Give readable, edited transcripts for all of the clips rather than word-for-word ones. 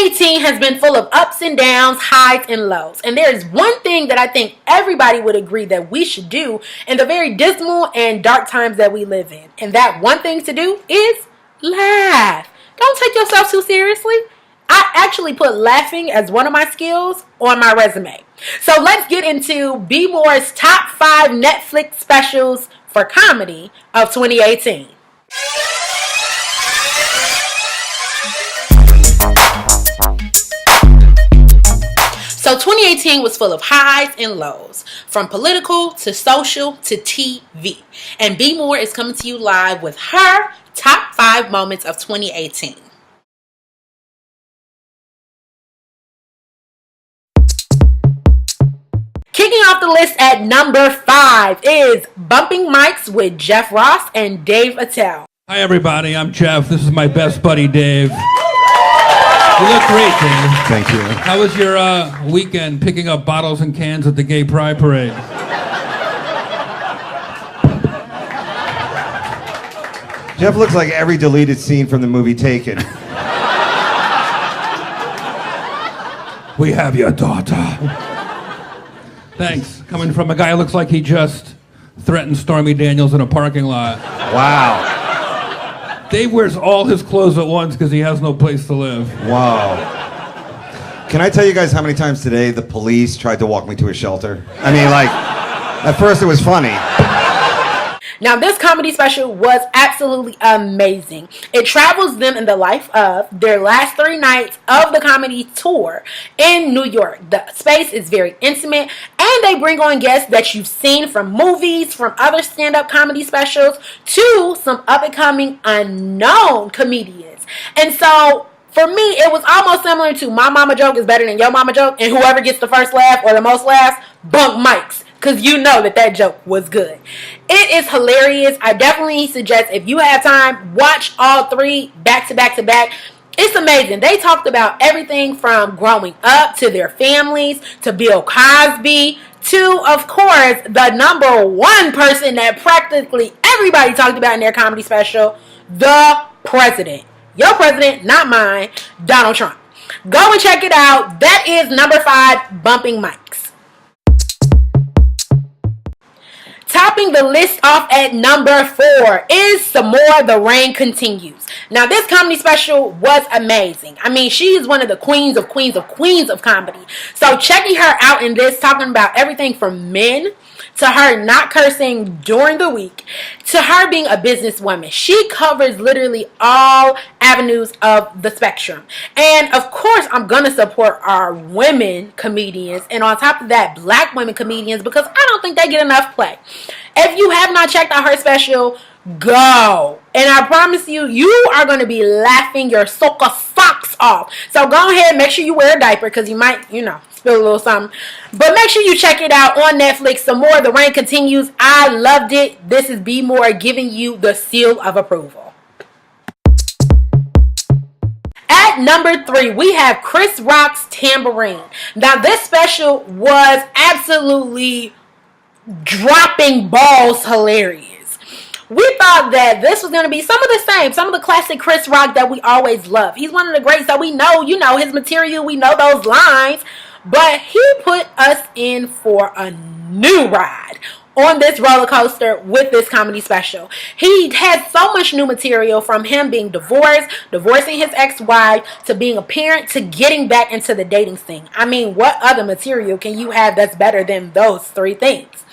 2018 has been full of ups and downs, highs and lows. And there is one thing that I think everybody would agree that we should do in the very dismal and dark times that we live in. And that one thing to do is laugh. Don't take yourself too seriously. I actually put laughing as one of my skills on my resume. So let's get into Be More's top 5 Netflix specials for comedy of 2018. So 2018 was full of highs and lows, from political to social to TV. And Be More is coming to you live with her top 5 moments of 2018. Kicking off the list at number 5 is Bumping Mics with Jeff Ross and Dave Attell. Hi everybody, I'm Jeff. This is my best buddy Dave. You look great, Dave. Thank you. How was your weekend picking up bottles and cans at the Gay Pride Parade? Jeff looks like every deleted scene from the movie Taken. We have your daughter. Thanks. Coming from a guy who looks like he just threatened Stormy Daniels in a parking lot. Wow. Dave wears all his clothes at once because he has no place to live. Wow. Can I tell you guys how many times today the police tried to walk me to a shelter? I mean, like, at first it was funny. Now, this comedy special was absolutely amazing. It travels them in the life of their last 3 nights of the comedy tour in New York. The space is very intimate, and they bring on guests that you've seen from movies, from other stand-up comedy specials, to some up-and-coming unknown comedians. And so, for me, it was almost similar to My Mama Joke is Better Than Your Mama Joke, and whoever gets the first laugh or the most laughs, bunk mics. Because you know that joke was good. It is hilarious. I definitely suggest if you have time, watch all 3 back to back to back. It's amazing. They talked about everything from growing up to their families to Bill Cosby to, of course, the number 1 person that practically everybody talked about in their comedy special, the president. Your president, not mine, Donald Trump. Go and check it out. That is number 5, Bumping Mics. Topping the list off at number 4 is Some More The Rain Continues. Now, this comedy special was amazing. I mean, she is one of the queens of comedy. So checking her out in this, talking about everything from men to her not cursing during the week, to her being a businesswoman. She covers literally all avenues of the spectrum. And of course, I'm going to support our women comedians. And on top of that, black women comedians, because I don't think they get enough play. If you have not checked out her special, go. And I promise you, you are going to be laughing your socks off. So go ahead, make sure you wear a diaper because you might, spill a little something. But make sure you check it out on Netflix. Some More The Rain Continues. I loved it. This is Be More giving you the seal of approval. At number 3, we have Chris Rock's Tambourine. Now, this special was absolutely dropping balls hilarious. We thought that this was going to be some of the classic Chris Rock that we always love. He's one of the greats that we know, his material, we know those lines. But he put us in for a new ride on this roller coaster with this comedy special. He had so much new material, from him being divorced, divorcing his ex-wife, to being a parent, to getting back into the dating scene. I mean, what other material can you have that's better than those 3 things?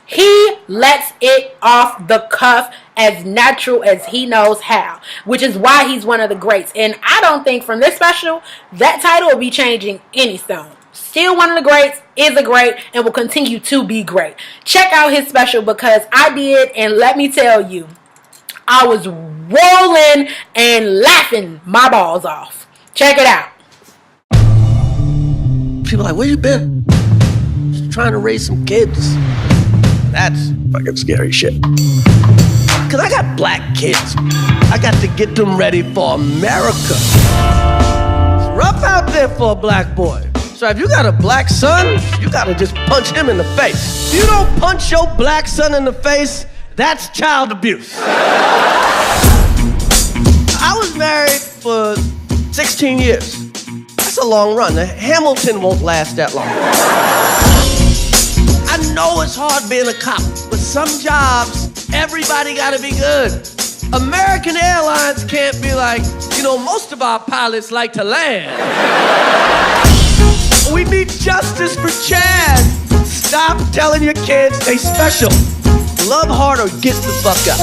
He lets it off the cuff as natural as he knows how, which is why he's one of the greats. And I don't think from this special, that title will be changing any soon. Still one of the greats, is a great, and will continue to be great. Check out his special because I did, and let me tell you, I was rolling and laughing my balls off. Check it out. People are like, where you been? Just trying to raise some kids. That's fucking scary shit. Cause I got black kids. I got to get them ready for America. It's rough out there for a black boy. So if you got a black son, you gotta just punch him in the face. If you don't punch your black son in the face, that's child abuse. I was married for 16 years. It's a long run. Hamilton won't last that long. I know it's hard being a cop, but some jobs, everybody gotta be good. American Airlines can't be like, most of our pilots like to land. We need justice for Chad. Stop telling your kids they special. Love hard or get the fuck up.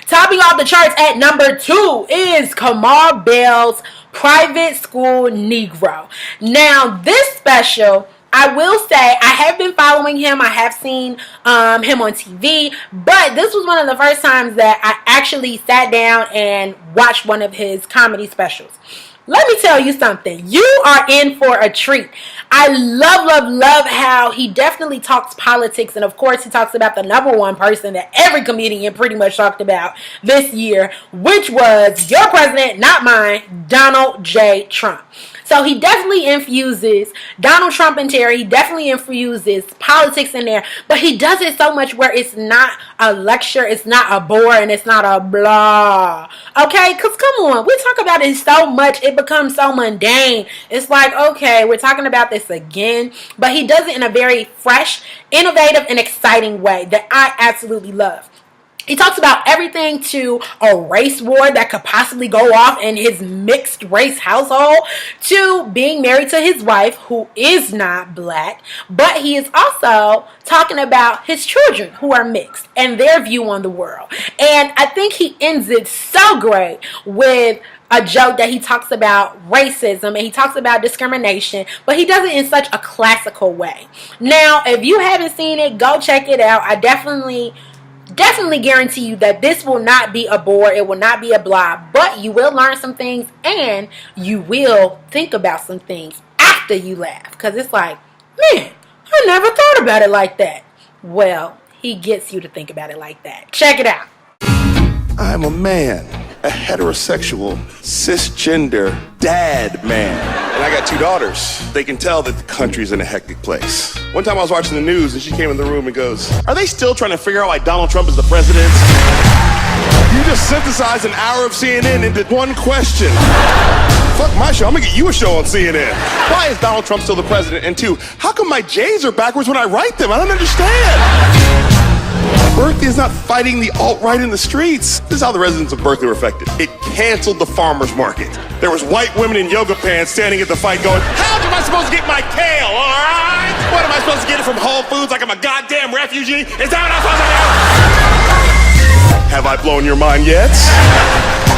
Topping off the charts at number 2 is Kamar Bell's Private School Negro. Now, this special, I will say, I have been following him. I have seen him on TV, but this was one of the first times that I actually sat down and watched one of his comedy specials. Let me tell you something. You are in for a treat. I love how he definitely talks politics. And of course, he talks about the number one person that every comedian pretty much talked about this year, which was your president, not mine, Donald J. Trump. So he definitely infuses Donald Trump and Terry. He definitely infuses politics in there. But he does it so much where it's not a lecture, it's not a bore, and it's not a blah. Okay? Because come on, we talk about it so much, it becomes so mundane. It's like, okay, we're talking about this again. But he does it in a very fresh, innovative, and exciting way that I absolutely love. He talks about everything to a race war that could possibly go off in his mixed race household, to being married to his wife who is not black, but he is also talking about his children who are mixed and their view on the world. And I think he ends it so great with a joke that he talks about racism and he talks about discrimination, but he does it in such a classical way. Now, if you haven't seen it, go check it out. I definitely guarantee you that this will not be a bore. It will not be a blah, but you will learn some things and you will think about some things after you laugh, because it's like, man, I never thought about it like that. Well, he gets you to think about it like that. Check it out. I'm a man, a heterosexual, cisgender dad man. And I got 2 daughters. They can tell that the country's in a hectic place. One time I was watching the news and she came in the room and goes, "Are they still trying to figure out why Donald Trump is the president?" You just synthesized an hour of CNN into one question. Fuck my show, I'm gonna get you a show on CNN. Why is Donald Trump still the president? And 2, how come my J's are backwards when I write them? I don't understand. Berkeley is not fighting the alt-right in the streets. This is how the residents of Berkeley were affected. It canceled the farmer's market. There was white women in yoga pants standing at the fight going, "How am I supposed to get my kale, all right? What am I supposed to get it from Whole Foods like I'm a goddamn refugee? Is that what I'm supposed to do?" Have I blown your mind yet?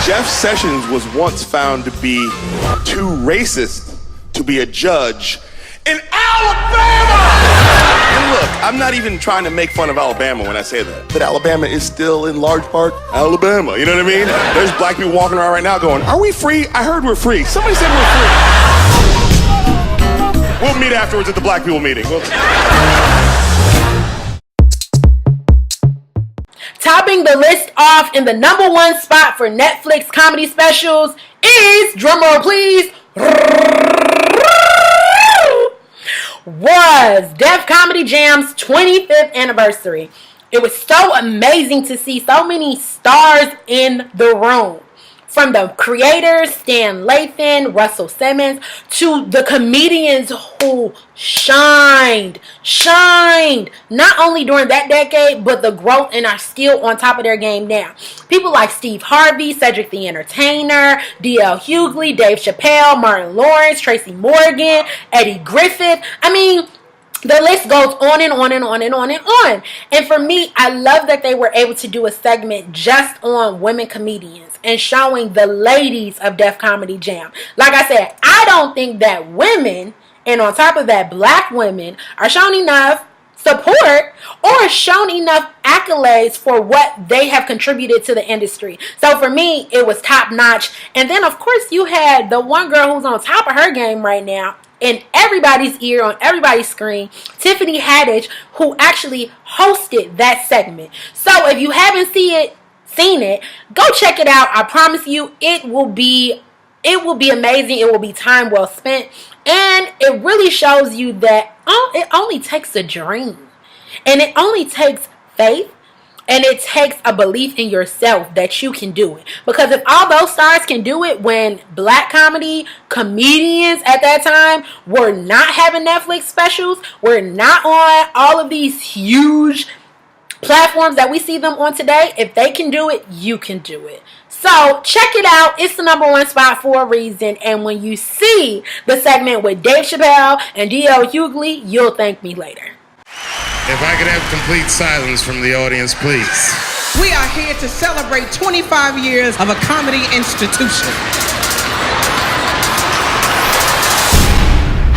Jeff Sessions was once found to be too racist to be a judge in Alabama! And look, I'm not even trying to make fun of Alabama when I say that. But Alabama is still, in large part, Alabama. You know what I mean? There's black people walking around right now going, "Are we free? I heard we're free. Somebody said we're free." We'll meet afterwards at the black people meeting. Topping the list off in the number 1 spot for Netflix comedy specials is, drumroll please, was Def Comedy Jam's 25th anniversary. It was so amazing to see so many stars in the room. From the creators, Stan Lathan, Russell Simmons, to the comedians who shined, not only during that decade, but the growth and are still on top of their game now. People like Steve Harvey, Cedric the Entertainer, D.L. Hughley, Dave Chappelle, Martin Lawrence, Tracy Morgan, Eddie Griffith. I mean, the list goes on and on and on and on and on. And for me, I love that they were able to do a segment just on women comedians and showing the ladies of Def Comedy Jam. Like I said, I don't think that women, and on top of that, black women, are shown enough support or shown enough accolades for what they have contributed to the industry. So for me, it was top notch. And then, of course, you had the one girl who's on top of her game right now, in everybody's ear, on everybody's screen, Tiffany Haddish, who actually hosted that segment. So if you haven't seen it, go check it out. I promise you, it will be amazing. It will be time well spent, and it really shows you that it only takes a dream, and it only takes faith. And it takes a belief in yourself that you can do it. Because if all those stars can do it when black comedians at that time were not having Netflix specials, were not on all of these huge platforms that we see them on today, if they can do it, you can do it. So check it out. It's the #1 spot for a reason. And when you see the segment with Dave Chappelle and D.L. Hughley, you'll thank me later. If I could have complete silence from the audience, please. We are here to celebrate 25 years of a comedy institution.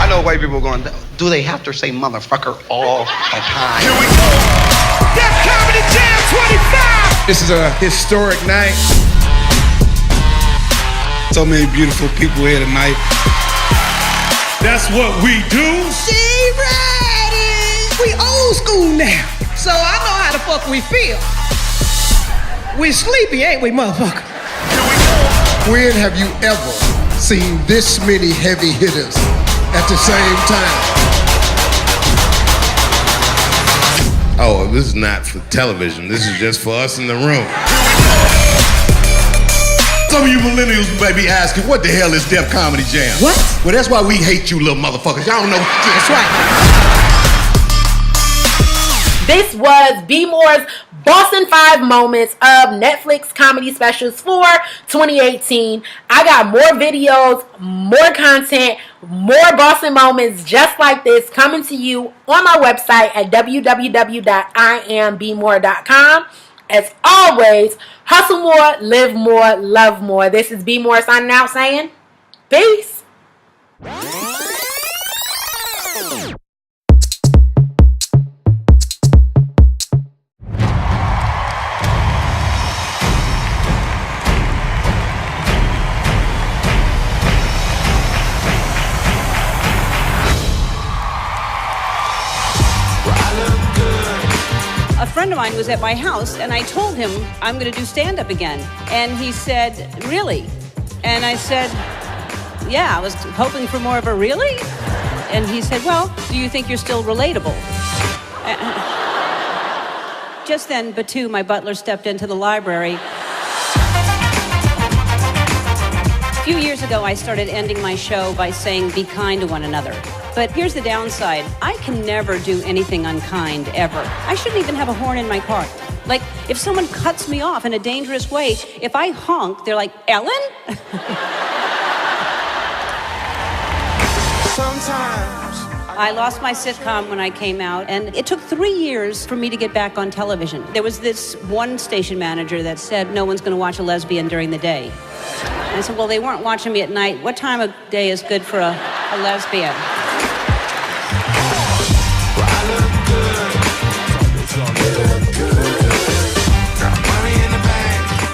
I know white people are going, do they have to say motherfucker all the time? Here we go. Def Comedy Jam 25. This is a historic night. So many beautiful people here tonight. That's what we do. She ready. We old school now, so I know how the fuck we feel. We sleepy, ain't we, motherfucker? When have you ever seen this many heavy hitters at the same time? Oh, this is not for television. This is just for us in the room. Some of you millennials may be asking, what the hell is Def Comedy Jam? What? Well, that's why we hate you little motherfuckers. Y'all don't know. That's right. This was B More's Bossin 5 moments of Netflix comedy specials for 2018. I got more videos, more content, more Bossin moments just like this coming to you on my website at www.iambmore.com. As always, hustle more, live more, love more. This is B More signing out saying peace. A friend of mine was at my house, and I told him I'm going to do stand-up again. And he said, really? And I said, yeah, I was hoping for more of a really? And he said, well, do you think you're still relatable? Just then, Batu, my butler, stepped into the library. A few years ago, I started ending my show by saying, be kind to one another. But here's the downside. I can never do anything unkind, ever. I shouldn't even have a horn in my car. Like, if someone cuts me off in a dangerous way, if I honk, they're like, Ellen? Sometimes I lost my sitcom when I came out, and it took 3 years for me to get back on television. There was this one station manager that said, no one's going to watch a lesbian during the day. And I said, well, they weren't watching me at night. What time of day is good for a lesbian?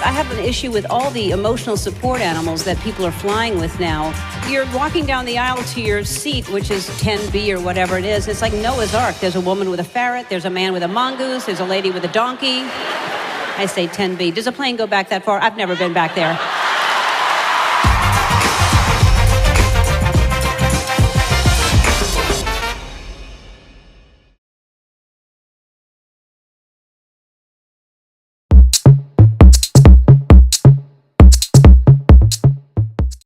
I have an issue with all the emotional support animals that people are flying with now. You're walking down the aisle to your seat, which is 10B or whatever it is. It's like Noah's Ark. There's a woman with a ferret. There's a man with a mongoose. There's a lady with a donkey. I say 10B. Does a plane go back that far? I've never been back there.